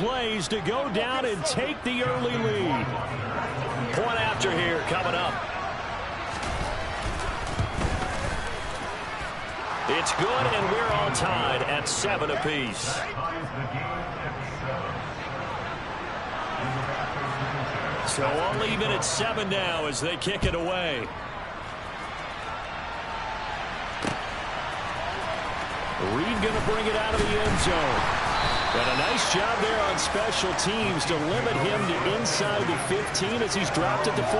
plays to go down and take the early lead. Point after here coming up. It's good, and we're all tied at 7 apiece. So all even at 7 now as they kick it away. Reed going to bring it out of the end zone. And a nice job there on special teams to limit him to inside the 15 as he's dropped it to 14.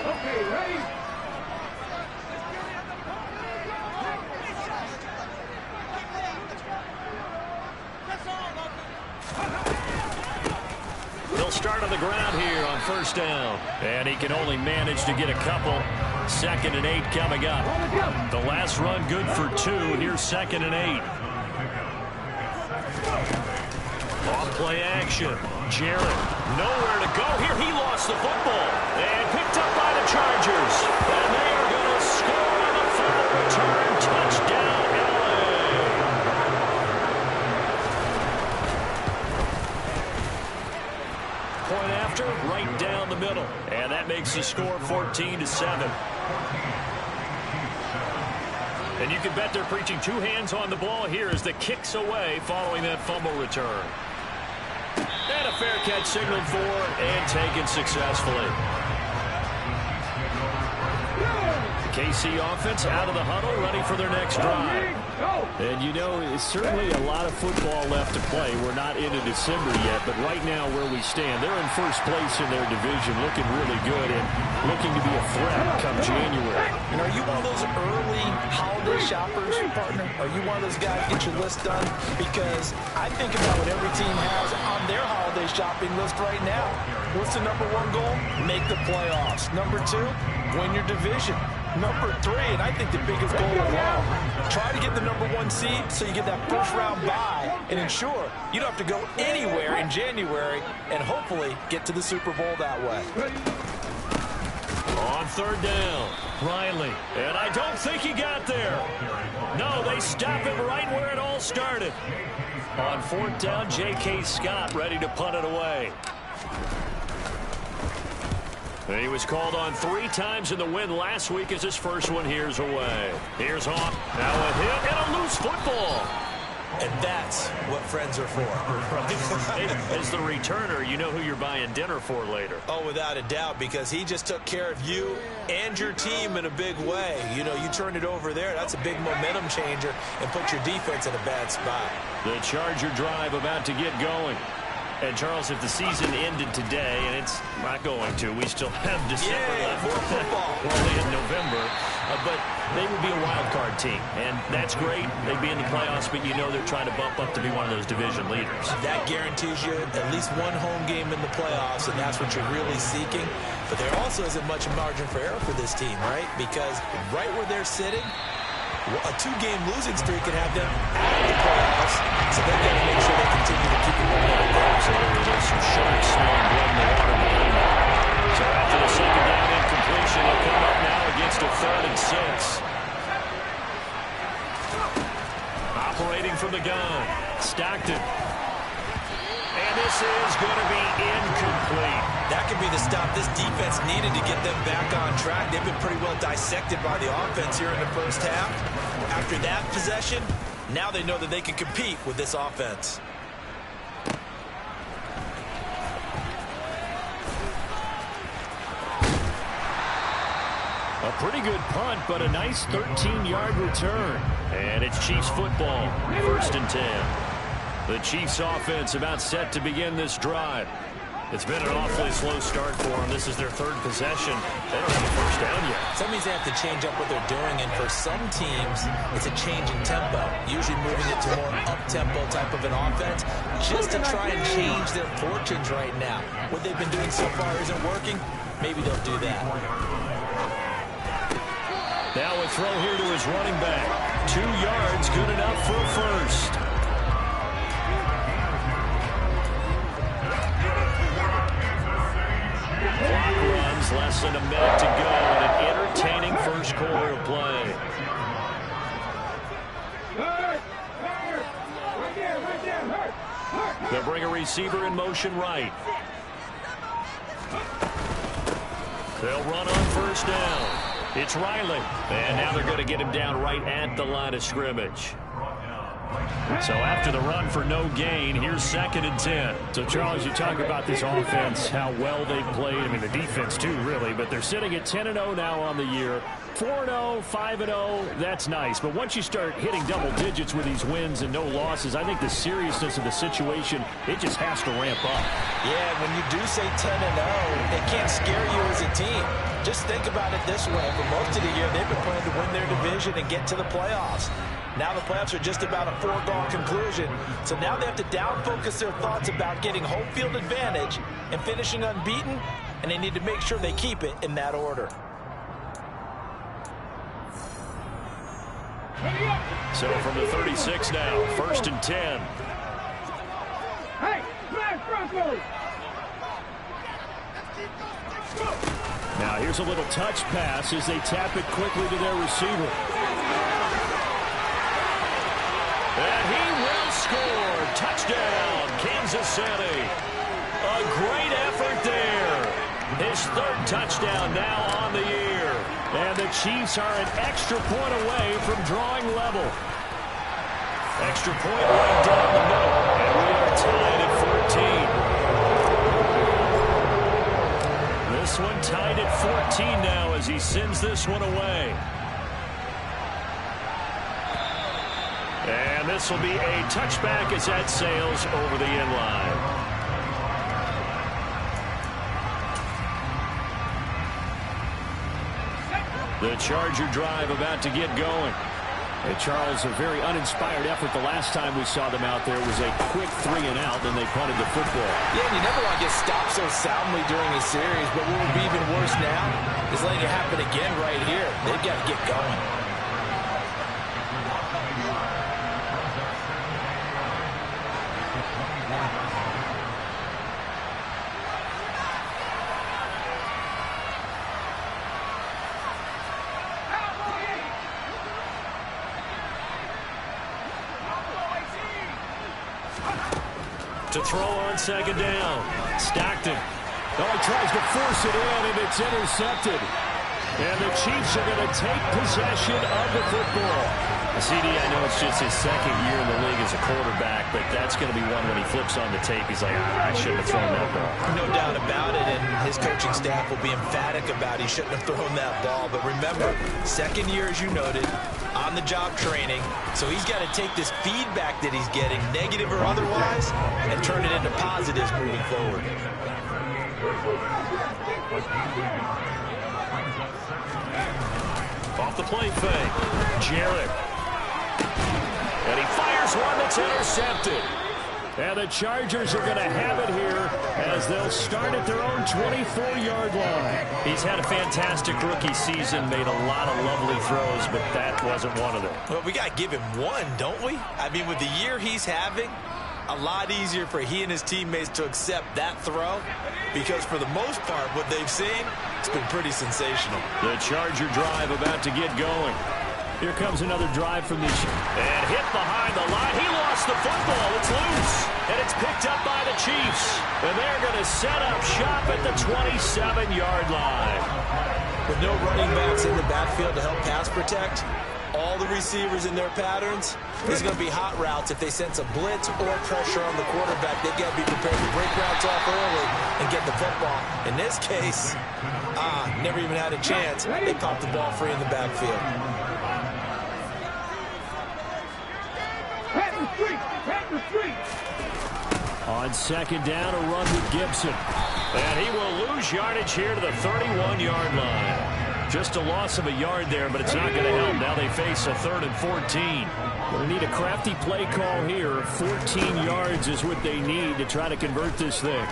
Okay, ready? They'll start on the ground here on first down. And he can only manage to get a couple. 2nd and 8 coming up. The last run good for 2. Here's 2nd and 8. Off play action. Jarrett nowhere to go here. He lost the football. And picked up by the Chargers. And they are going to score on the fumble return. Touchdown, LA. Point after, right down the middle. And that makes the score 14-7. And you can bet they're preaching 2 hands on the ball here as the kick's away following that fumble return. And a fair catch signaled for and taken successfully. The KC offense out of the huddle, ready for their next drive. And you know, it's certainly a lot of football left to play. We're not into December yet, but right now where we stand, they're in first place in their division, looking really good and looking to be a threat come January. And are you one of those early holiday shoppers, partner? Are you one of those guys get your list done? Because I think about what every team has on their holiday shopping list right now. What's the #1 goal? Make the playoffs. #2, win your division. #3, and I think the biggest goal of all, try to get the #1 seed so you get that first round bye and ensure you don't have to go anywhere in January and hopefully get to the Super Bowl that way. On 3rd down, Riley. And I don't think he got there. No, they stop him right where it all started. On 4th down, J.K. Scott ready to punt it away. And he was called on 3 times in the win last week as his first one here's away. Here's Hawk. Now a hit and a loose football. And that's what friends are for. Right. As the returner, you know who you're buying dinner for later. Oh, without a doubt, because he just took care of you and your team in a big way. You know, you turn it over there, that's a big momentum changer and put your defense in a bad spot. The Charger drive about to get going. And, Charles, if the season ended today, and it's not going to, we still have December left. More football. Only in November. But they would be a wild card team, and that's great. They'd be in the playoffs, but you know they're trying to bump up to be one of those division leaders. That guarantees you at least 1 home game in the playoffs, and that's what you're really seeking. But there also isn't much margin for error for this team, right? Because right where they're sitting, a 2-game losing streak can have them out of the playoffs, so they've got to make sure they continue to keep it going. Absolutely. There's some sharks smelling blood in the water behind them. So after the 2nd down incompletion, they'll come up now against a 3rd and 6. Operating from the gun, Stockton. And this is going to be incomplete. That could be the stop this defense needed to get them back on track. They've been pretty well dissected by the offense here in the first half. After that possession, now they know that they can compete with this offense. A pretty good punt, but a nice 13-yard return. And it's Chiefs football, 1st and 10. The Chiefs offense about set to begin this drive. It's been an awfully slow start for them. This is their 3rd possession. They don't have a first down yet. So that means they have to change up what they're doing, and for some teams, it's a change in tempo, usually moving it to more up-tempo type of an offense, just to try and change their fortunes right now. What they've been doing so far isn't working. Maybe they'll do that. Now a throw here to his running back. 2 yards, good enough for a first. Clock runs, less than a minute to go, and an entertaining first quarter of play. Right there. They'll bring a receiver in motion right. They'll run on first down. It's Riley. And now they're going to get him down right at the line of scrimmage. So after the run for no gain, here's 2nd and 10. So, Charles, you talk about this offense, how well they've played. I mean, the defense, too, really. But they're sitting at 10-0 now on the year. 4-0, 5-0, that's nice. But once you start hitting double digits with these wins and no losses, I think the seriousness of the situation, it just has to ramp up. Yeah, when you do say 10-0, it can't scare you as a team. Just think about it this way. For most of the year, they've been playing to win their division and get to the playoffs. Now the playoffs are just about a foregone conclusion. So now they have to down-focus their thoughts about getting home field advantage and finishing unbeaten, and they need to make sure they keep it in that order. So from the 36 now, 1st and 10. Hey, smash Broncos! Now here's a little touch pass as they tap it quickly to their receiver. And he will score. Touchdown, Kansas City. A great effort there. His 3rd touchdown now on the year. And the Chiefs are an extra point away from drawing level. Extra point right down the middle. And we are tied at 14. This one tied at 14 now as he sends this one away. And this will be a touchback as that sails over the end line. The Charger drive about to get going. And Charles, a very uninspired effort the last time we saw them out there. It was a quick 3 and out, then they punted the football. Yeah, you never want to get stopped so soundly during a series, but what would be even worse now is letting it happen again right here. They've got to get going. To throw on 2nd down. Stockton. Oh, he tries to force it in, and it's intercepted. And the Chiefs are going to take possession of the football. CD, I know it's just his 2nd year in the league as a quarterback, but that's going to be one when he flips on the tape. He's like, I shouldn't have thrown that ball. No doubt about it, and his coaching staff will be emphatic about he shouldn't have thrown that ball. But remember, 2nd year, as you noted, on-the-job training, so he's got to take this feedback that he's getting, negative or otherwise, and turn it into positives moving forward. Off the play fake. Jarrett. And he fires one that's intercepted. And the Chargers are going to have it here as they'll start at their own 24-yard line. He's had a fantastic rookie season, made a lot of lovely throws, but that wasn't one of them. Well, we got to give him one, don't we? I mean, with the year he's having, a lot easier for he and his teammates to accept that throw because for the most part, what they've seen, it's been pretty sensational. The Charger drive about to get going. Here comes another drive from this. And hit behind the line. He lost the football. It's loose. And it's picked up by the Chiefs. And they're going to set up shop at the 27-yard line. With no running backs in the backfield to help pass protect, all the receivers in their patterns, there's going to be hot routes. If they sense a blitz or pressure on the quarterback, they've got to be prepared to break routes off early and get the football. In this case, never even had a chance. They popped the ball free in the backfield. On 2nd down, a run with Gibson. And he will lose yardage here to the 31-yard line. Just a loss of a yard there, but it's not going to help. Now they face a 3rd and 14. Going to need a crafty play call here. 14 yards is what they need to try to convert this thing.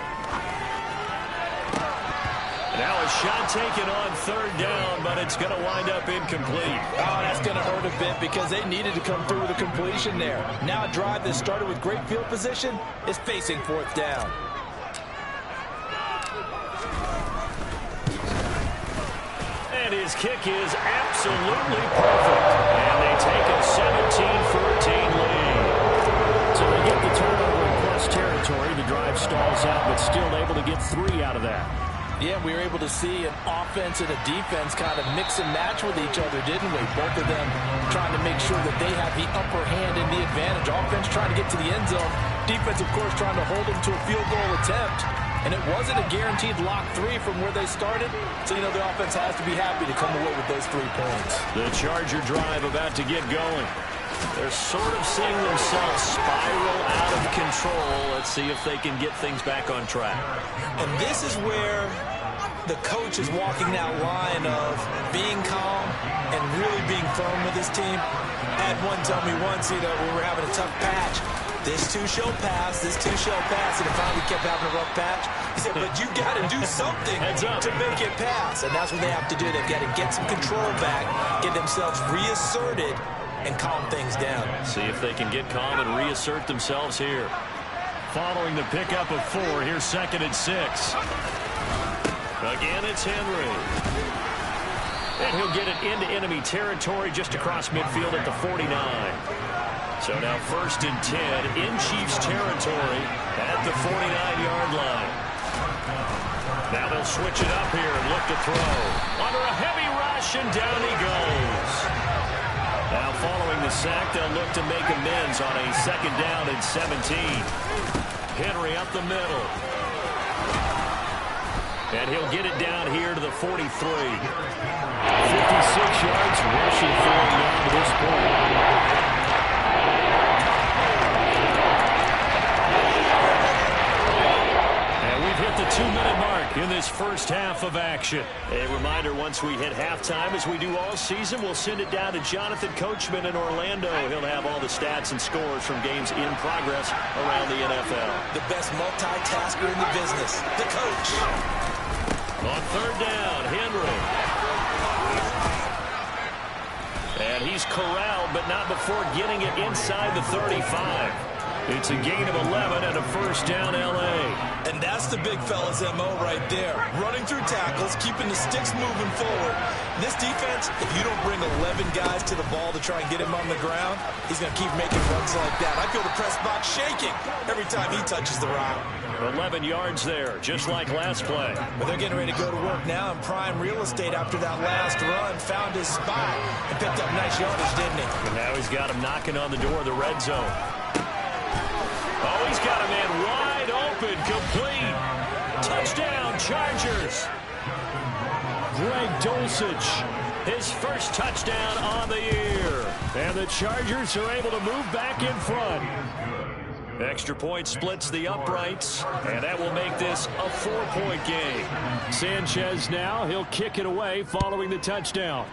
Now a shot taken on 3rd down, but it's going to wind up incomplete. Oh, that's going to hurt a bit because they needed to come through with a completion there. Now a drive that started with great field position is facing 4th down. And his kick is absolutely perfect. And they take a 17-14 lead. So they get the turnover in plus territory. get 3 out of that. Yeah, we were able to see an offense and a defense kind of mix and match with each other, didn't we? Both of them trying to make sure that they have the upper hand and the advantage. Offense trying to get to the end zone. Defense, of course, trying to hold them to a field goal attempt. And it wasn't a guaranteed lock 3 from where they started. So, you know, the offense has to be happy to come away with those 3 points. The Charger drive about to get going. They're sort of seeing themselves spiral out of control. Let's see if they can get things back on track. And this is where the coach is walking that line of being calm and really being firm with his team. I had one tell me once, you know, we were having a tough patch. This too shall pass, this too shall pass. And finally we kept having a rough patch. He said, but you got to do something to make it pass. And that's what they have to do. They've got to get some control back, get themselves reasserted, and calm things down. See if they can get calm and reassert themselves here. Following the pickup of 4, here's 2nd and 6. Again, it's Henry. And he'll get it into enemy territory just across midfield at the 49. So now 1st and 10 in Chiefs territory at the 49-yard line. Now they'll switch it up here and look to throw. Under a heavy rush, and down he goes. Now following the sack, they'll look to make amends on a 2nd down and 17. Henry up the middle. And he'll get it down here to the 43. 56 yards rushing for him now to this point. Hit the 2-minute mark in this first half of action. A reminder, once we hit halftime, as we do all season, we'll send it down to Jonathan Coachman in Orlando. He'll have all the stats and scores from games in progress around the NFL. The best multitasker in the business, the coach. On 3rd down, Henry. And he's corralled, but not before getting it inside the 35. It's a gain of 11 and a 1st down, L.A. And that's the big fella's M.O. right there. Running through tackles, keeping the sticks moving forward. This defense, if you don't bring 11 guys to the ball to try and get him on the ground, he's going to keep making runs like that. I feel the press box shaking every time he touches the rock. 11 yards there, just like last play. But they're getting ready to go to work now in prime real estate after that last run. Found his spot and picked up nice yardage, didn't he? And now he's got him knocking on the door of the red zone. Oh, he's got a man wide open, complete. Touchdown, Chargers. Greg Dulcich, his first touchdown on the year. And the Chargers are able to move back in front. Extra point splits the uprights, and that will make this a 4-point game. Sanchez now, he'll kick it away following the touchdown.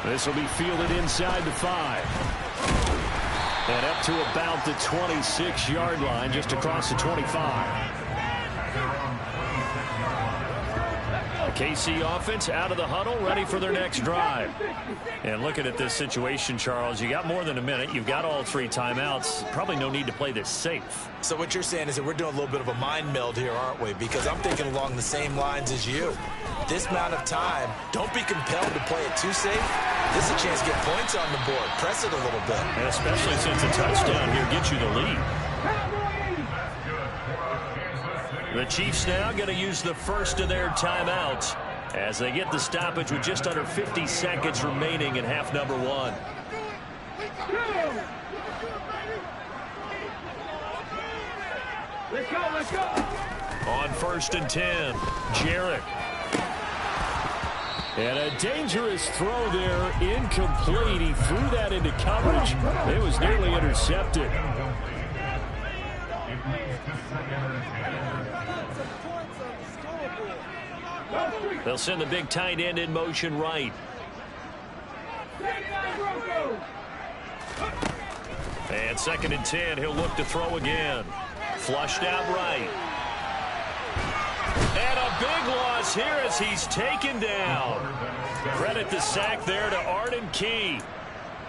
This will be fielded inside the 5. And up to about the 26-yard line, just across the 25. The KC offense out of the huddle, ready for their next drive. And looking at this situation, Charles, you got more than a minute. You've got all 3 timeouts. Probably no need to play this safe. So what you're saying is that we're doing a little bit of a mind meld here, aren't we? Because I'm thinking along the same lines as you. This amount of time, don't be compelled to play it too safe. This is a chance to get points on the board. Press it a little bit. And especially since a touchdown here gets you the lead. The Chiefs now going to use the first of their timeouts as they get the stoppage with just under 50 seconds remaining in half number 1. Let's go. On 1st and 10, Jarrett. And a dangerous throw there, incomplete. He threw that into coverage. It was nearly intercepted. They'll send the big tight end in motion right. And 2nd and 10, he'll look to throw again. Flushed out right. And a big loss here as he's taken down. Credit the sack there to Arden Key.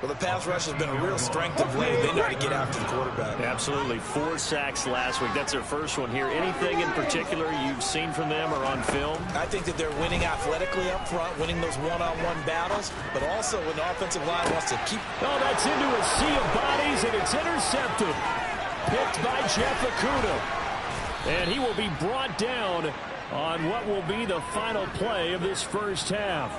Well, the pass rush has been a real strength of late. They know how to get after the quarterback. Absolutely. 4 sacks last week. That's their first one here. Anything in particular you've seen from them or on film? I think that they're winning athletically up front, winning those one-on-one battles, but also when the offensive line wants to keep... Oh, that's into a sea of bodies, and it's intercepted. picked by Jeff Okudah. And he will be brought down on what will be the final play of this first half.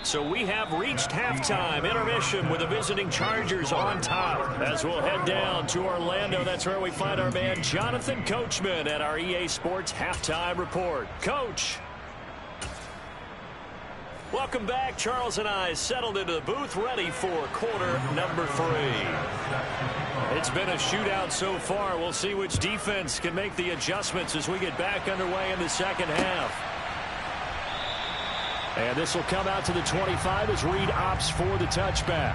So we have reached halftime intermission with the visiting Chargers on top. As we'll head down to Orlando, that's where we find our man Jonathan Coachman at our EA Sports Halftime Report. Coach. Welcome back. Charles and I settled into the booth ready for quarter number 3. It's been a shootout so far. We'll see which defense can make the adjustments as we get back underway in the second half. And this will come out to the 25 as Reed opts for the touchback.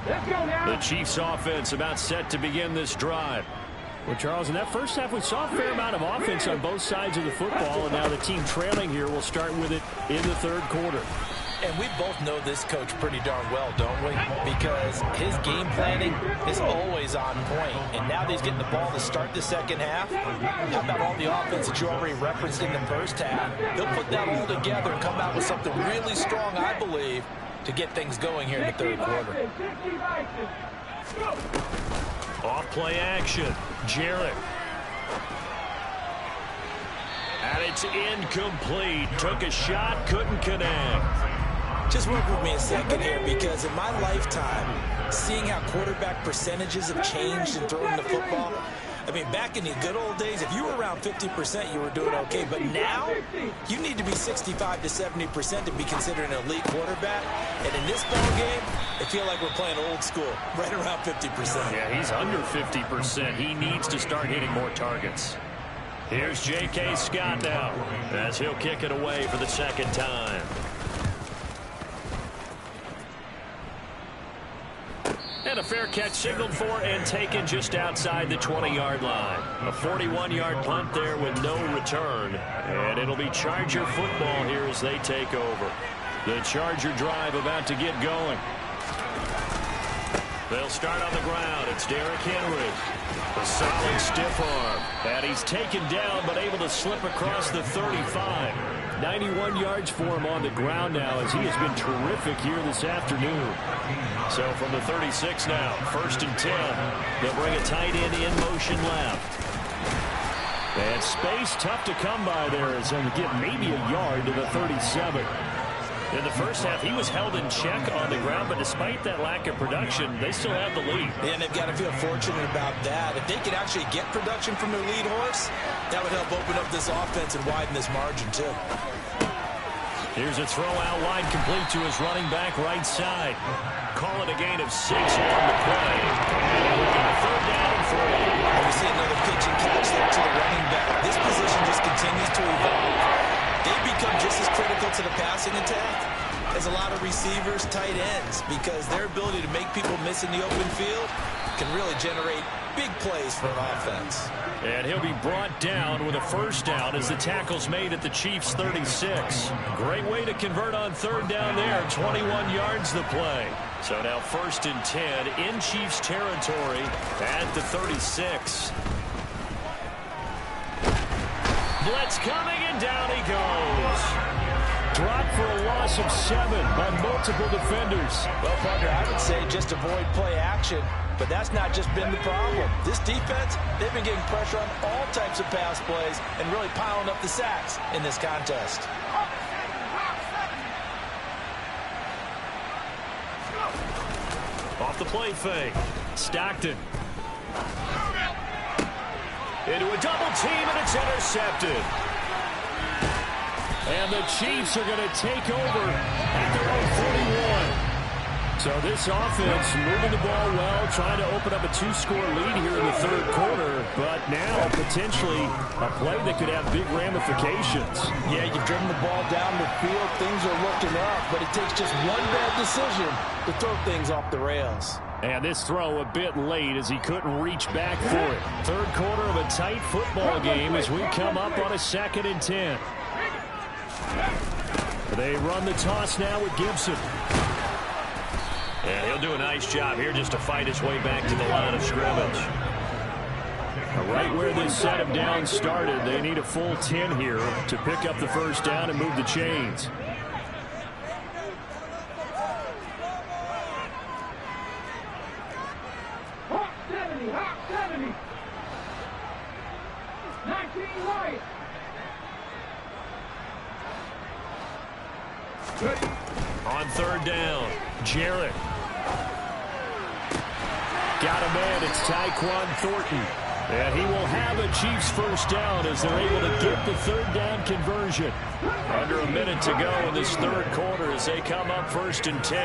Let's go now. The Chiefs offense about set to begin this drive. Well, Charles, in that first half, we saw a fair amount of offense on both sides of the football, and now the team trailing here will start with it in the third quarter. And we both know this coach pretty darn well, don't we? Because his game planning is always on point. And now that he's getting the ball to start the second half, how about all the offense that you already referenced in the first half? He'll put that all together and come out with something really strong, I believe, to get things going here in the third quarter. Off play action. Jarrett. And it's incomplete. Took a shot, couldn't connect. Just work with me a second here, because in my lifetime, seeing how quarterback percentages have changed in throwing the football, I mean, back in the good old days, if you were around 50%, you were doing okay. But now, you need to be 65 to 70% to be considered an elite quarterback. And in this ball game, I feel like we're playing old school, right around 50%. Yeah, he's under 50%. He needs to start hitting more targets. Here's J.K. Scott now, as he'll kick it away for the second time. And a fair catch signaled for and taken just outside the 20-yard line. A 41-yard punt there with no return. And it'll be Charger football here as they take over. The Charger drive about to get going. They'll start on the ground. It's Derrick Henry. A solid stiff arm. And he's taken down but able to slip across the 35. 91 yards for him on the ground now as he has been terrific here this afternoon. So from the 36 now, 1st and 10. They'll bring a tight end in motion left. And space tough to come by there as he'll get maybe a yard to the 37. In the first half, he was held in check on the ground, but despite that lack of production, they still have the lead. And they've got to feel fortunate about that. If they could actually get production from their lead horse, that would help open up this offense and widen this margin, too. Here's a throw out wide, complete to his running back right side. Call it a gain of 6 on the play. And third down and 3. And we see another pitch and catch there to the running back. This position just continues to evolve. They become just as critical to the passing attack as a lot of receivers, tight ends, because their ability to make people miss in the open field can really generate big plays for an offense. And he'll be brought down with a first down as the tackle's made at the Chiefs' 36. Great way to convert on third down there. 21 yards the play. So now 1st and 10 in Chiefs territory at the 36. Blitz coming, and down he goes. Dropped for a loss of 7 by multiple defenders. Well, partner, I would say just avoid play action, but that's not just been the problem. This defense, they've been getting pressure on all types of pass plays and really piling up the sacks in this contest. Off the play fake. Stockton. Into a double team, and it's intercepted. And the Chiefs are going to take over at their own 41. So this offense moving the ball well, trying to open up a 2-score lead here in the third quarter, but now potentially a play that could have big ramifications. Yeah, you've driven the ball down the field. Things are looking up, but it takes just one bad decision to throw things off the rails. And this throw a bit late as he couldn't reach back for it. Third quarter of a tight football game as we come up on a 2nd and 10. They run the toss now with Gibson. And he'll do a nice job here just to fight his way back to the line of scrimmage. Right where this set of downs started, they need a full 10 here to pick up the first down and move the chains. Hot 70, hot 70. 19 right. On third down, Jarrett. Got a man, it's Tyquan Thornton. And he will have a Chiefs first down as they're able to get the third down conversion. Under a minute to go in this third quarter as they come up 1st and 10.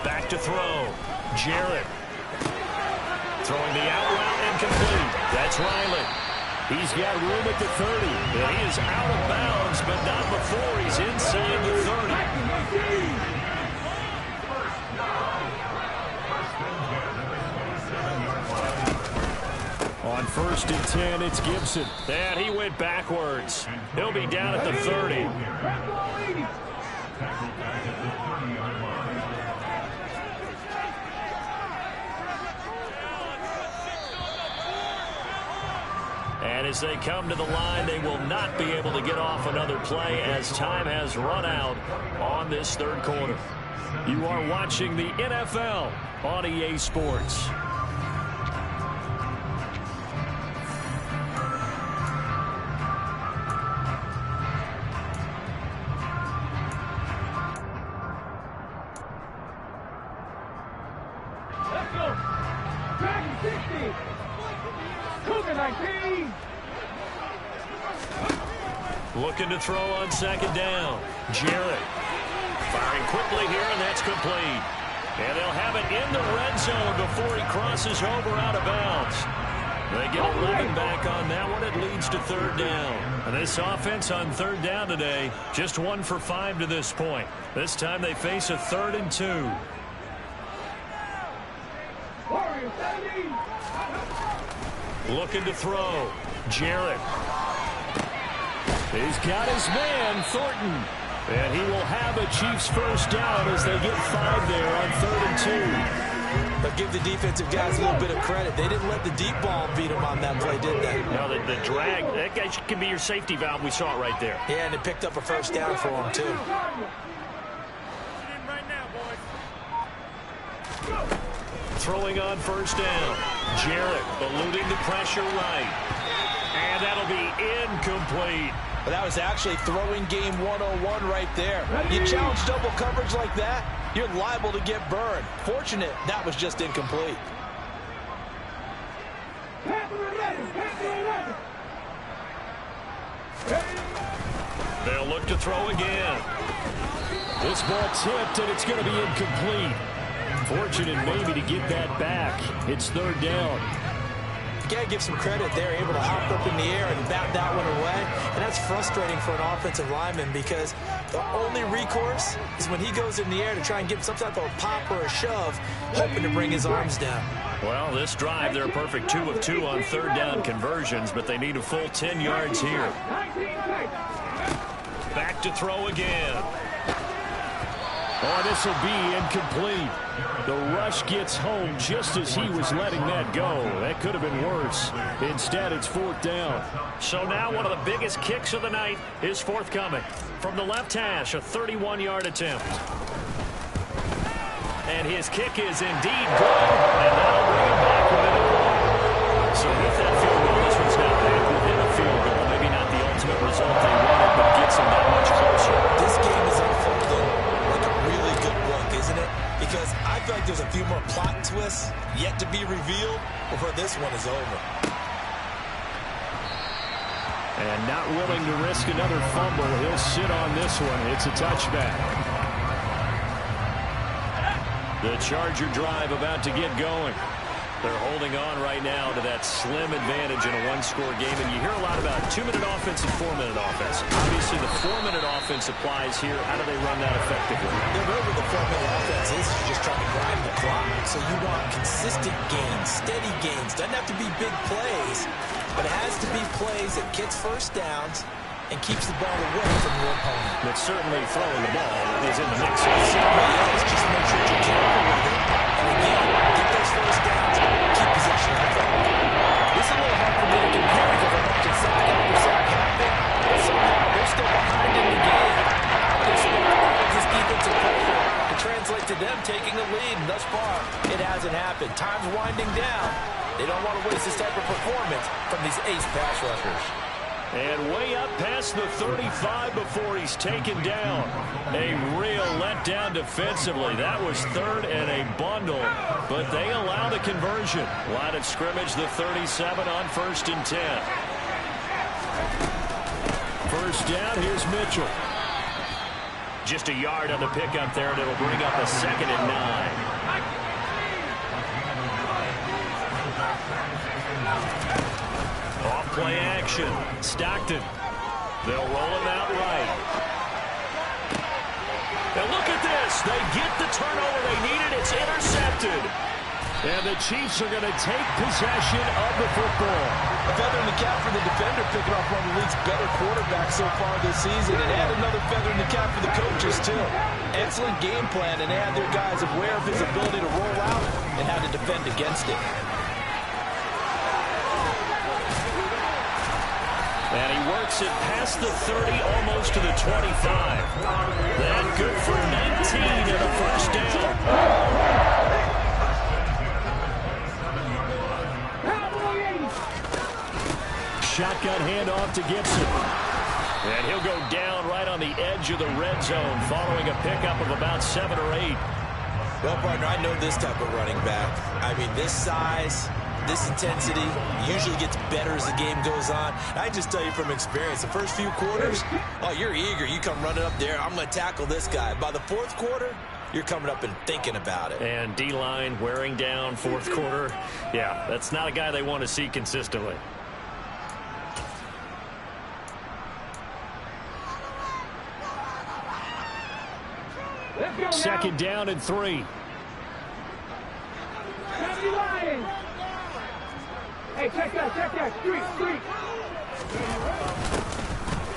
Back to throw. Jarrett. Throwing the out route incomplete. That's Riley. He's got room at the 30. And he is out of bounds, but not before he's inside the 30. On 1st and 10, it's Gibson. And he went backwards. He'll be down at the 30. And as they come to the line, they will not be able to get off another play as time has run out on this third quarter. You are watching the NFL on EA Sports. Let's go. Dragon 60. Cougar 19. Looking to throw on 2nd down. Jarrett firing quickly here, and that's complete. And they'll have it in the red zone before he crosses over out of bounds. They get 11 back on that one. It leads to 3rd down. And this offense on 3rd down today, just 1 for 5 to this point. This time they face a 3rd and 2. Warrior 70. Looking to throw. Jarrett. He's got his man, Thornton. And he will have a Chiefs first down as they get 5 there on 3rd and 2. But give the defensive guys a little bit of credit. They didn't let the deep ball beat them on that play, did they? No, the drag, that guy can be your safety valve. We saw it right there. Yeah, and it picked up a first down for them, too. Throwing on 1st down. Jarrett eluding the pressure right. And that'll be incomplete. But that was actually throwing game 101 right there. You challenge double coverage like that, you're liable to get burned. Fortunate that was just incomplete. They'll look to throw again. This ball tipped, and it's going to be incomplete. Fortunate maybe to get that back. It's 3rd down. You got to give some credit. They're able to hop up in the air and bat that one away. And that's frustrating for an offensive lineman because the only recourse is when he goes in the air to try and get some type of pop or a shove, hoping to bring his arms down. Well, this drive, they're a perfect 2 of 2 on 3rd down conversions, but they need a full 10 yards here. Back to throw again. Oh, this will be incomplete. The rush gets home just as he was letting that go. That could have been worse. Instead, it's 4th down. So now one of the biggest kicks of the night is forthcoming. From the left hash, a 31-yard attempt. And his kick is indeed good. And that'll bring him back within a point. So with that field goal, this one's now back within a field goal. Maybe not the ultimate result they wanted, but gets them that much closer. This game is unfolding like a really good book, isn't it? Because I feel like there's a few more plot twists yet to be revealed before this one is over. And not willing to risk another fumble. He'll sit on this one. It's a touchback. The Charger drive about to get going. They're holding on right now to that slim advantage in a one-score game. And you hear a lot about 2-minute offense and 4-minute offense. Obviously, the 4-minute offense applies here. How do they run that effectively? They're good with the 4-minute offense is you're just trying to grind the clock. So you want consistent gains, steady gains. Doesn't have to be big plays, but it has to be plays that gets first downs and keeps the ball away from your opponent. But certainly throwing the ball is in the mix. Somebody else, just make sure you're careful with it. And again, get those first downs, keep possession of the ball. This is a little hard for me to compare because I mentioned sack after sack happen, but somehow they're still behind in the game. I would expect all of this defensive pressure to translate to them taking a lead, and thus far, it hasn't happened. Time's winding down. They don't want to waste this type of performance from these ace pass rushers. And way up past the 35 before he's taken down. A real letdown defensively. That was third and a bundle, but they allow the conversion. Line of scrimmage, the 37 on 1st and 10. First down, here's Mitchell. Just a yard on the pickup there, and it'll bring up a 2nd and 9. Off-play action. Stockton. They'll roll him out right. And look at this. They get the turnover they needed. It's intercepted. And the Chiefs are going to take possession of the football. A feather in the cap for the defender, picking off one of the league's better quarterbacks so far this season. And add another feather in the cap for the coaches, too. Excellent game plan, and they had their guys aware of his ability to roll out and how to defend against it. And he works it past the 30, almost to the 25. That good for 19 and a first down. Shotgun handoff to Gibson. And he'll go down right on the edge of the red zone following a pickup of about 7 or 8. Well, partner, I know this type of running back. I mean, this size, this intensity usually gets better as the game goes on. I just tell you from experience, the first few quarters, oh, you're eager. You come running up there, I'm going to tackle this guy. By the 4th quarter, you're coming up and thinking about it. And D-line wearing down 4th quarter. Yeah, that's not a guy they want to see consistently. Second down and 3. Hey, check that, street.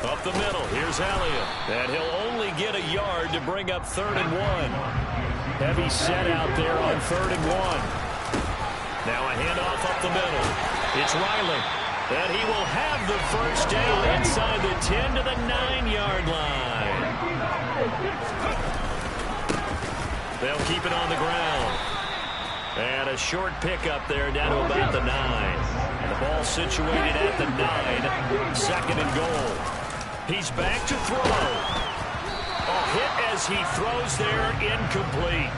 Up the middle, here's Elliott. And he'll only get a yard to bring up 3rd and 1. Heavy set out there on 3rd and 1. Now a handoff up the middle. It's Riley. And he will have the first down inside the 10 to the 9-yard line. They'll keep it on the ground. And a short pickup there down to about the 9. And the ball situated at the 9. 2nd and goal. He's back to throw. A hit as he throws there, incomplete.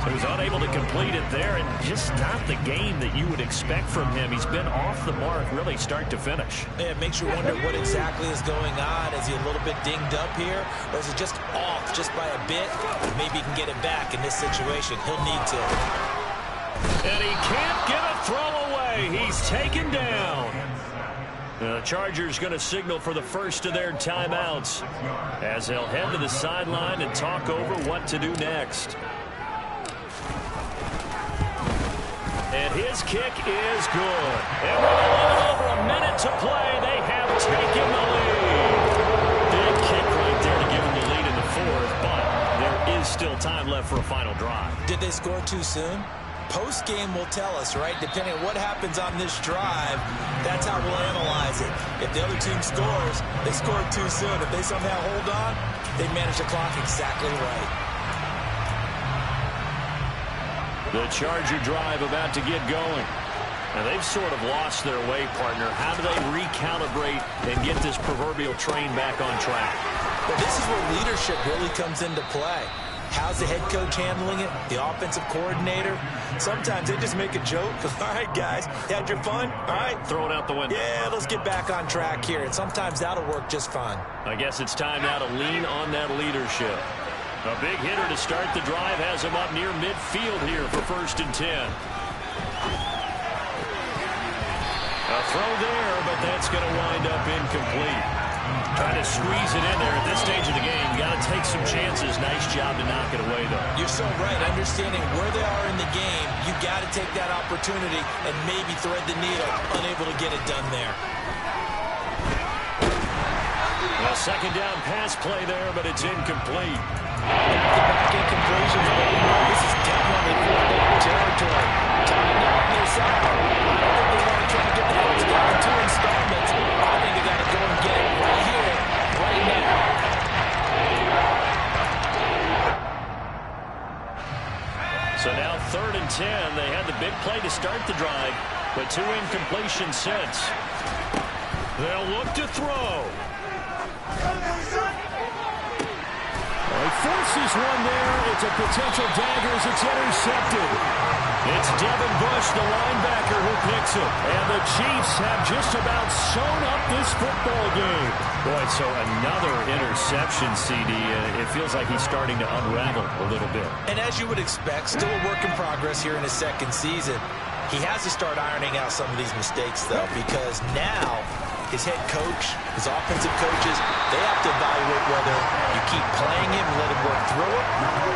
So he's unable to complete it there, and just not the game that you would expect from him. He's been off the mark really start to finish. Yeah, it makes you wonder what exactly is going on. Is he a little bit dinged up here, or is it just off just by a bit? Maybe he can get it back in this situation. He'll need to. And he can't get a throw away. He's taken down. The Chargers going to signal for the first of their timeouts as they'll head to the sideline and talk over what to do next. And his kick is good. And with a little over a minute to play, they have taken the lead. Big kick right there to give them the lead in the 4th, but there is still time left for a final drive. Did they score too soon? Post-game will tell us, right? Depending on what happens on this drive, that's how we'll analyze it. If the other team scores, they scored too soon. If they somehow hold on, they manage the clock exactly right. The Charger drive about to get going. And they've sort of lost their way, partner. How do they recalibrate and get this proverbial train back on track? Well, this is where leadership really comes into play. How's the head coach handling it? The offensive coordinator? Sometimes they just make a joke. All right, guys, had your fun? All right. Throw it out the window. Yeah, let's get back on track here. And sometimes that'll work just fine. I guess it's time now to lean on that leadership. A big hitter to start the drive has him up near midfield here for 1st and 10. A throw there, but that's going to wind up incomplete. Trying to squeeze it in there at this stage of the game. You got to take some chances. Nice job to knock it away, though. You're so right. Understanding where they are in the game, you got to take that opportunity and maybe thread the needle. Unable to get it done there. A second down pass play there, but it's incomplete. Back-to-back incompletions, but this is definitely fourth-down territory. Time now on their side. I don't think they want to try to get the first down in 2 installments. I think they got to go and get it right here, right now. So now 3rd and 10. They had the big play to start the drive, but 2 incompletions since. They'll look to throw. He forces one there. It's a potential dagger as it's intercepted. It's Devin Bush, the linebacker, who picks it. And the Chiefs have just about sewn up this football game. Boy, so another interception, CD. It feels like he's starting to unravel a little bit. And as you would expect, still a work in progress here in his second season. He has to start ironing out some of these mistakes, though, because now his head coach, his offensive coaches, they have to evaluate whether you keep playing him and let him work through it,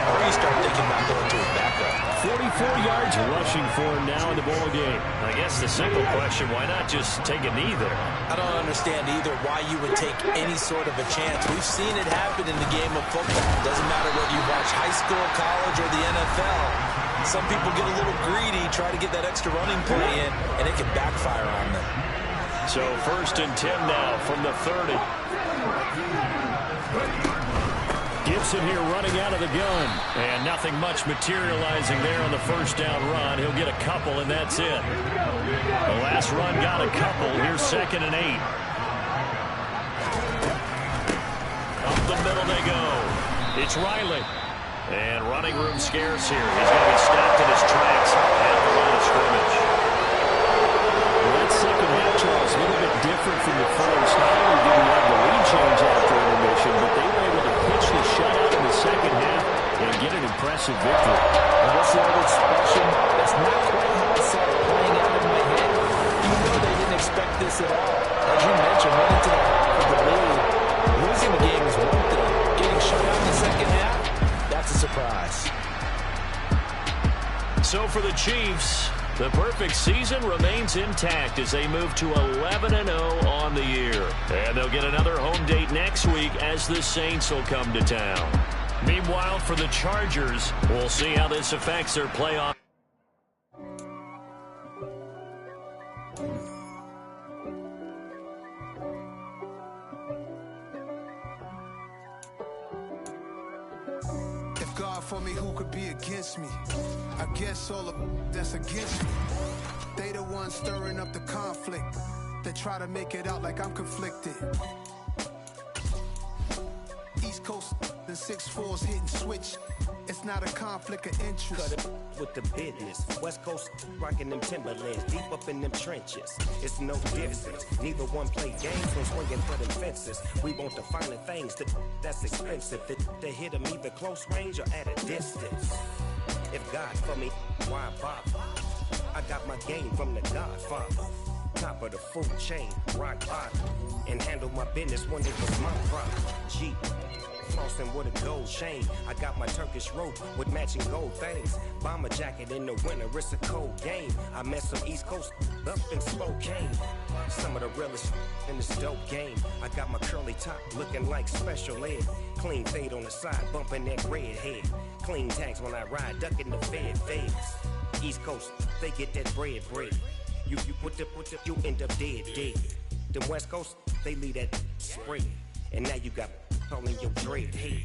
or you start thinking about going to his backup. 44 yards rushing for him now in the ball game. I guess the simple question, why not just take a knee there? I don't understand either why you would take any sort of a chance. We've seen it happen in the game of football. Doesn't matter whether you watch high school, college, or the NFL. Some people get a little greedy, try to get that extra running play in, and it can backfire on them. So 1st and 10 now from the 30. Gibson here running out of the gun. And nothing much materializing there on the first down run. He'll get a couple, and that's it. The last run got a couple. Here's 2nd and 8. Up the middle they go. It's Riley. And running room scarce here. He's going to be stopped in his tracks at the line of scrimmage. That second half, Charles, a little bit different from the first. Not only did we have the lead change after intermission, but they were able to pitch the shutout in the second half and get an impressive victory. And what's the old expression? That's not quite how I saw it playing out in my head. You know they didn't expect this at all. As you mentioned, went into the half of the lead. Losing the game is one thing. Getting shut out in the second half, that's a surprise. So for the Chiefs, the perfect season remains intact as they move to 11-0 on the year. And they'll get another home date next week as the Saints will come to town. Meanwhile, for the Chargers, we'll see how this affects their playoff. If God for me, who could be against me? I guess all of that's against me. They the ones stirring up the conflict. They try to make it out like I'm conflicted. East Coast and 6'4's hitting switch. It's not a conflict of interest. Cut it with the business. West Coast rocking them Timberlands, deep up in them trenches. It's no difference. Neither one play games when swinging for them fences. We want the finer things that's expensive. They hit them either close range or at a distance. If God for me, why bother? I got my game from the Godfather. Top of the food chain, rock bottom. And handle my business when it was my problem. G. Flossing with a gold chain. I got my Turkish rope with matching gold things. Bomber jacket in the winter, it's a cold game. I met some East Coast up in Spokane. Some of the realest in this dope game. I got my curly top looking like special ed. Clean fade on the side, bumping that red head. Clean tags when I ride, ducking the feds. East Coast, they get that bread. You put the, you end up dead. Them West Coast, they leave that spread. And now you got all in your dread head.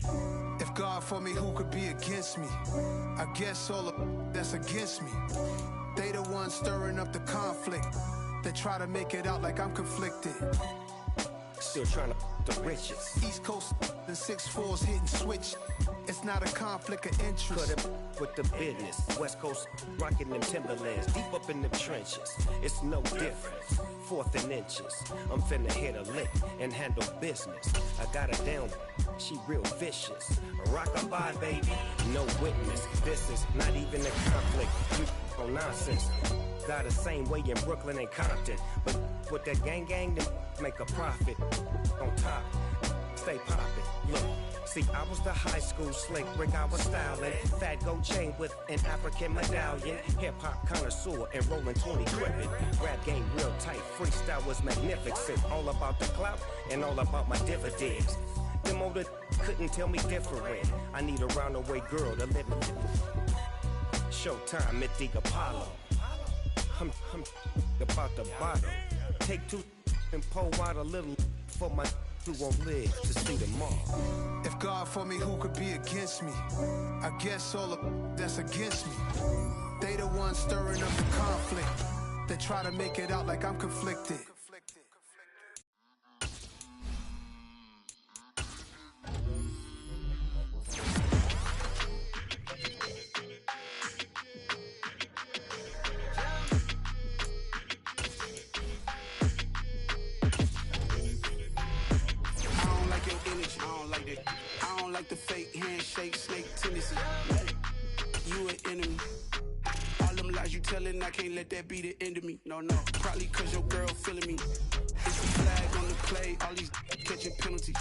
If God for me, who could be against me? I guess all of that's against me. They the ones stirring up the conflict. They try to make it out like I'm conflicted. Still trying to the riches. East Coast and 6'4's hitting switch. It's not a conflict of interest. Cut it with the business. West Coast rocking them Timberlands, deep up in them trenches. It's no difference. 4th and inches. I'm finna hit a lick and handle business. I got her down, she real vicious. Rock-a-bye, baby, no witness. This is not even a conflict. You on nonsense. Got the same way in Brooklyn and Compton. But with that gang, then make a profit. On top, stay poppin'. Look, See, I was the high school slick brick, I was styling. Fat gold chain with an African medallion. Hip-hop connoisseur and rolling 20 gripping. Rap game real tight, freestyle was magnificent. All about the clout and all about my dividends. Them older couldn't tell me different. I need a roundaway girl to live in. Showtime at the Apollo. I'm about the bottle. Take two and pour out a little for my who won't live to see tomorrow. If God for me, who could be against me? I guess all the that's against me. They the ones stirring up the conflict. They try to make it out like I'm conflicted. I don't like the fake handshake, snake tendency. You an enemy. All them lies you telling, I can't let that be the end of me. No, probably cause your girl feeling me. It's a flag on the play, all these catching penalties.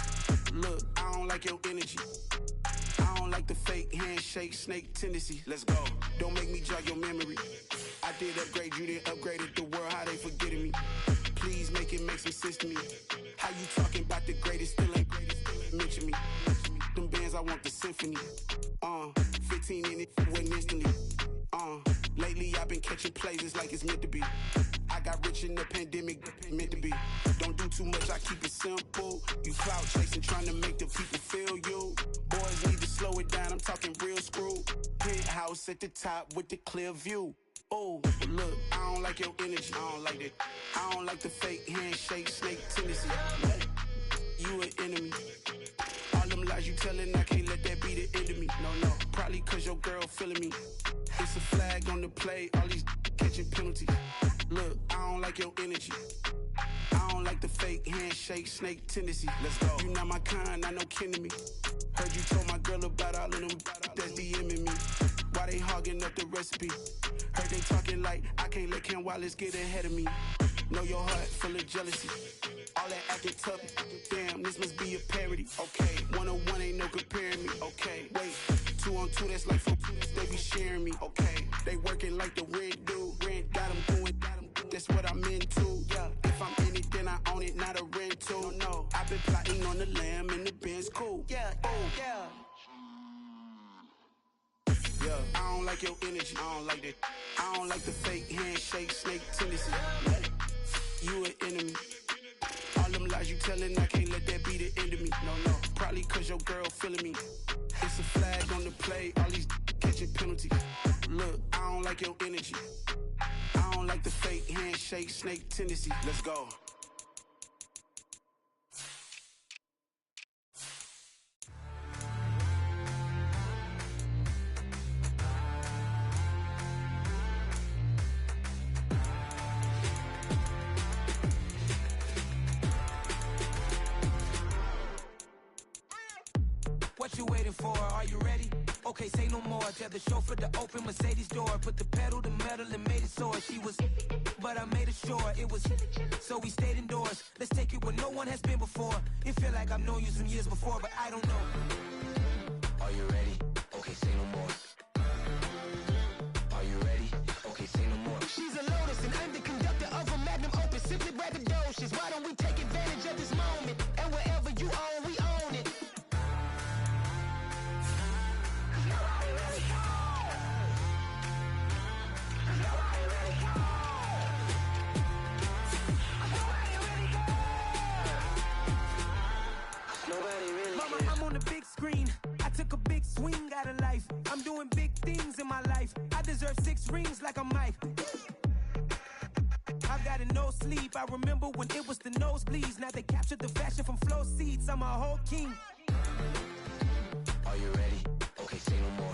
Look, I don't like your energy. I don't like the fake handshake, snake tendency. Let's go. Don't make me jog your memory. I did upgrade, you didn't upgrade it. The world, how they forgetting me. Please make it make some sense to me. How you talking about the greatest, still ain't greatest, still ain't mention me. Them bands, I want the symphony. 15 in it, went instantly. Lately I've been catching plays, it's like it's meant to be. I got rich in the pandemic, meant to be. Don't do too much, I keep it simple. You clout chasing, trying to make the people feel you. Boys need to slow it down, I'm talking real screw. Penthouse at the top with the clear view. Oh, look, I don't like your energy, I don't like that. I don't like the fake handshake, snake tendency. You an enemy. All them lies you telling, I can't let that be the end of me. No, probably cause your girl feeling me. It's a flag on the play, all these catching penalties. Look, I don't like your energy. I don't like the fake handshake, snake tendency. Let's go. You not my kind, I know kin to me. Heard you told my girl about all of them that's DMing me. Why they hogging up the recipe? Heard they talking like I can't let Ken Wallace get ahead of me. Know your heart full of jealousy. All that acting tough, damn, this must be a parody. Okay, 1-on-1 ain't no comparing me. Okay, wait, 2-on-2, that's like 4, they be sharing me. Okay, they working like the rent do. Rent got them going, that's what I'm into. Yeah, if I'm in it, then I own it, not a rental. No, I've been plotting on the lamb and the Benz cool. Yeah, yeah. Yeah, I don't like your energy, I don't like that. I don't like the fake handshake, snake tendency. You an enemy. All them lies you telling, I can't let that be the end of me. No, probably cause your girl feeling me. It's a flag on the play, all these catching penalties. Look, I don't like your energy. I don't like the fake handshake, snake tendency. Let's go. What you waiting for? Are you ready? Okay, say no more. Tell the chauffeur to open Mercedes door. Put the pedal to metal and made it soar. She was, but I made it sure it was. So we stayed indoors. Let's take it where no one has been before. It feel like I've known you some years before, but I don't know. Are you ready? Okay, say no more. Are you ready? Okay, say no more. She's a Lotus and I'm the conductor of a Magnum Opus. Simply braggadocious. Why don't we take advantage of this moment? And wherever you own, we own it. Mama, I'm on the big screen. I took a big swing out of life. I'm doing big things in my life. I deserve 6 rings like I'm Mike. I've got no sleep. I remember when it was the nosebleeds. Now they captured the fashion from flow seats. I'm a whole king. Are you ready? Okay, say no more.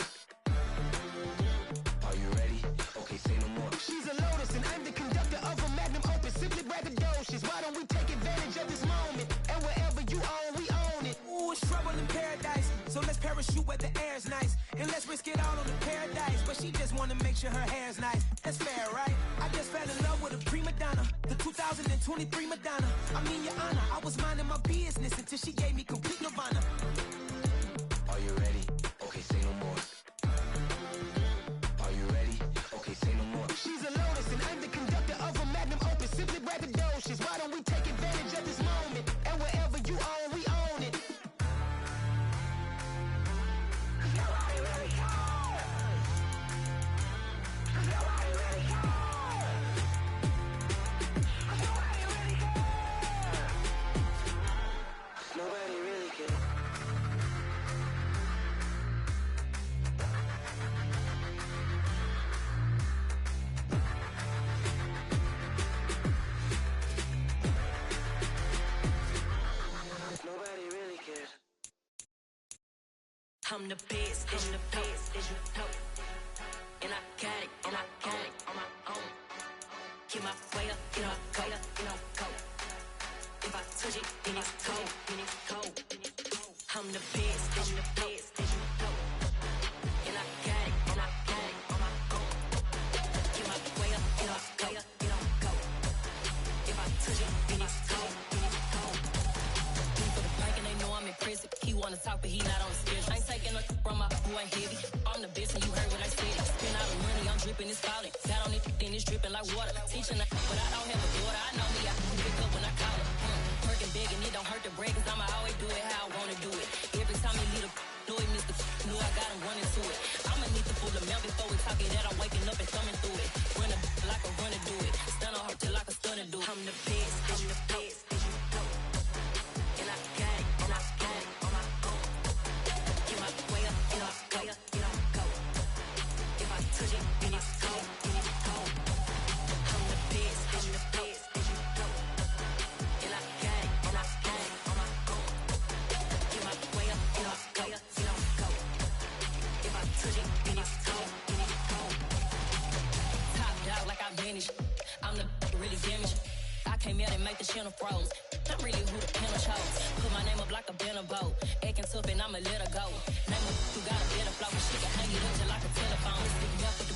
Are you ready? Okay, say no more. She's a Lotus and I'm the conductor of a Magnum Opus. Simply braggadocious. Why don't we take advantage of this moment? And wherever you own, we own it. Ooh, it's trouble in paradise. So let's parachute where the air's nice. And let's risk it all on the paradise. But she just wanna make sure her hair's nice. That's fair, right? I just fell in love with a prima donna. The 2023 Madonna. I mean, your honor, I was minding my business until she gave me complete nirvana. you ready? Okay, say no more. Are you ready? Okay, say no more. She's a lotus and I'm the conductor of a magnum opus. Simply braggadocious. Why don't we take advantage of this moment? And wherever you own, we own it. Nobody really cares. Nobody really cares. Nobody really cares. Nobody really cares. Nobody really cares. I'm the best, I'm the best, as you know. And I got it, and I got it on my own. Get my way up, get my go, go. If I touch it, then it's cold, then it's cold. I'm the best, I'm the best, as you know. And I got it, and I got it on my own. Get my way up, get my go. If I touch it, then it's cold, then it's cold. For the bank and they know I'm in prison. He wanna talk, but he not on the schedule. I ain't taking a from my boy heavy. I'm the best and you heard what I said. Spend all the money, I'm dripping, it's falling. Got on it, then it's dripping like water. Teaching her, but I don't have a daughter. I know me, I can pick up when I call her. Working big and it don't hurt to break, cause I'ma always do it how I wanna do it. Every time he lead a know it, Mr. Knew I got him running to it. I'ma need to pull the mail before we talk it that I'm waking up and thumbing through it. Run a like a runner do it. Stun on her till I can stun and do it. I'm the best, I'm the best, as you know. And I got it, and I got it on my own. Get my way up, get my go. If I touch it, then it's cold, then it's cold. I'm the best, I'm the best, as you know. And I got it, and I got it on my own. Get my way up, get my go. If I touch it, then it's cold, then it's cold. Top dog like I manage. I'm the really damaged. I came out and make the channel froze. I'm really who the panel chose. Put my name up like a banner boat. Acting tough and I'ma let her go. Name her who got a better flow. She can hang it up just like a telephone. It's big enough for the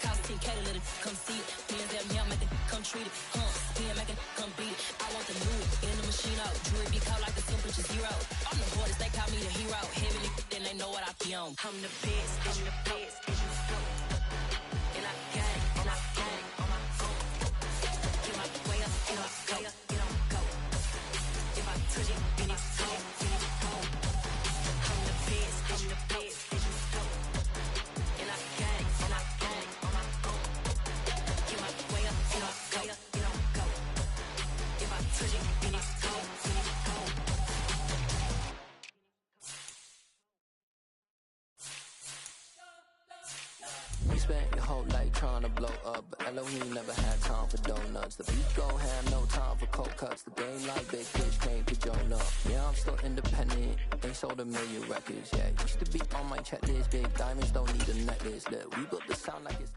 cost 10K to let it come see it. Hands at me, I make it come treat it. Spin, make it come beat it. I want the new in the machine out. Jewelry be called like the temperature zero. I'm the hardest, they call me the hero. Heavily, then they know what I be on. I'm the best, I'm the best, as you know. And I got it, and I got it on my own. Get my way up, get my go. If I touch it, then it's cold, then it's cold. I'm the best, I'm the best, as you know. And I got it, and I got it on my own. Get my way up, get my go. If I touch it, then it's cold, then it's cold. You spent your whole life trying to blow up, but Elohim never had time for donuts. The beat go ham, no time for cold cuts. The game like big fish came to Jonah. Yeah, I'm still independent, ain't sold a million records. Yeah, used to be on my checklist. Big diamonds don't need a necklace. Look, we built the sound like it's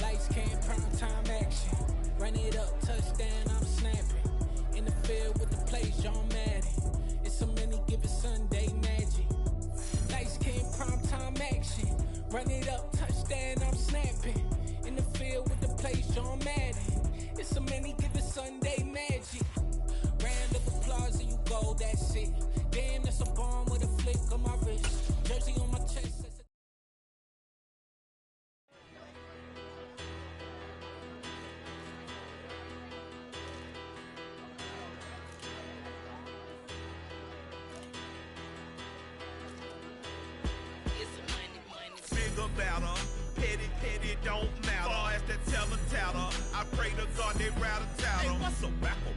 Lights came, prime time action. Run it up, touchdown, I'm snapping. In the field with the plays, John Madden. It's so many, give it Sunday magic. Lights came, prime time action. Run it up, touchdown, I'm snapping. In the field with the plays, John Madden. It's so many, give it Sunday magic. Round of applause and you go, that's it. Damn, that's a bomb with a flick on my wrist. Jersey on my chest. Better, petty, don't matter. Far as that tatter, I pray to God they rather tattle. Hey, what's a rapper?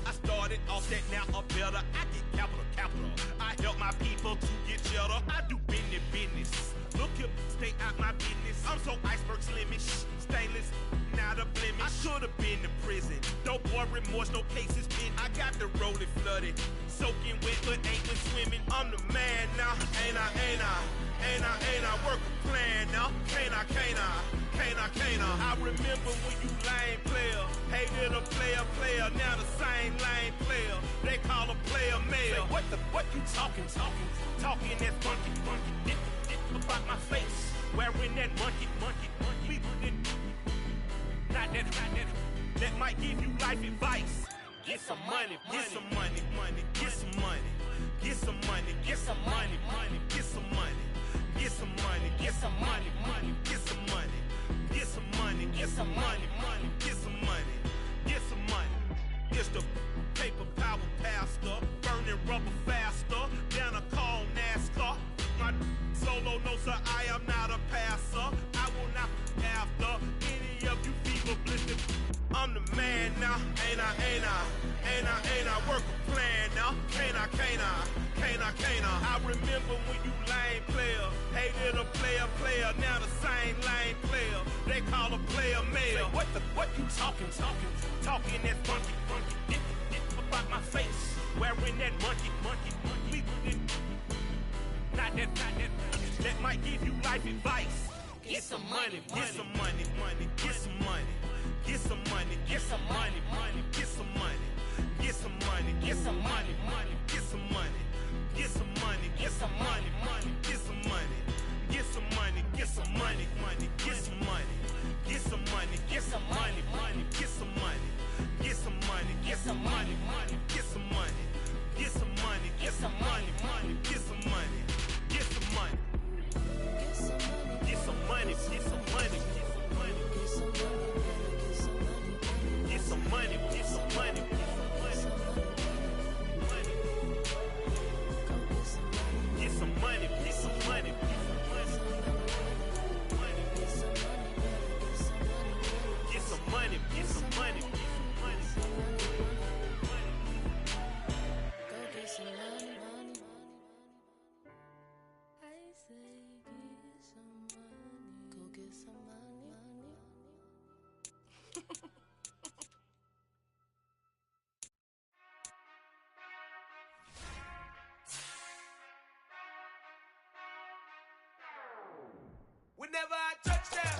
I started off that, now I'm better. I get capital. I help my people to get cheddar. I do business. Look here, stay out my business. I'm so iceberg slimish, stainless, not a blemish. I should've been in prison. No boy remorse, no cases pinned. I got the rolling flooded, soaking wet, but ain't been swimming. I'm the man now, ain't I? Work a plan now, can't I? I remember when you lame player, hated a player, now the same lame player. They call a player mayor. Say, what you talking that funky. It about my face, wearing that monkey. We didn't, not that. that might give you life advice. Get some money, get some money, money, get some money. Get some money, get some money, money, get some money. Get some money, get some money, money, get some money. Get some money, get some money, money, get some money. Get some money. It's the paper power pastor, burning rubber faster than a call NASCAR. My solo, no sir, I am not a passer. I will not after any of you fever blistered. I'm the man now, ain't I, ain't I? Ain't I, ain't I? Work a plan now, can't I, can't I? Can't I, can't I? I remember when you lame player, hated a player, now the same lame player. They call a player mayor. What you talking that funky, about my face, wearing that monkey, not that, that might give you life advice. Get some money, get some money, money, get some money. Get some money, get some money, money, get some money. Get some money, get some money, money, get some money. Get some money, get some money, money, get some money. Get some money, get some money, money, get some money. Get some money, get some money, money, get some money. Get some money, get some money, money, get some money. Get some money, get some money, money, get some money. Get some money. Get some money, get some money, get some money. Get some money, get some money, get some money, get some money, get some money, get some money. Whenever I touch down.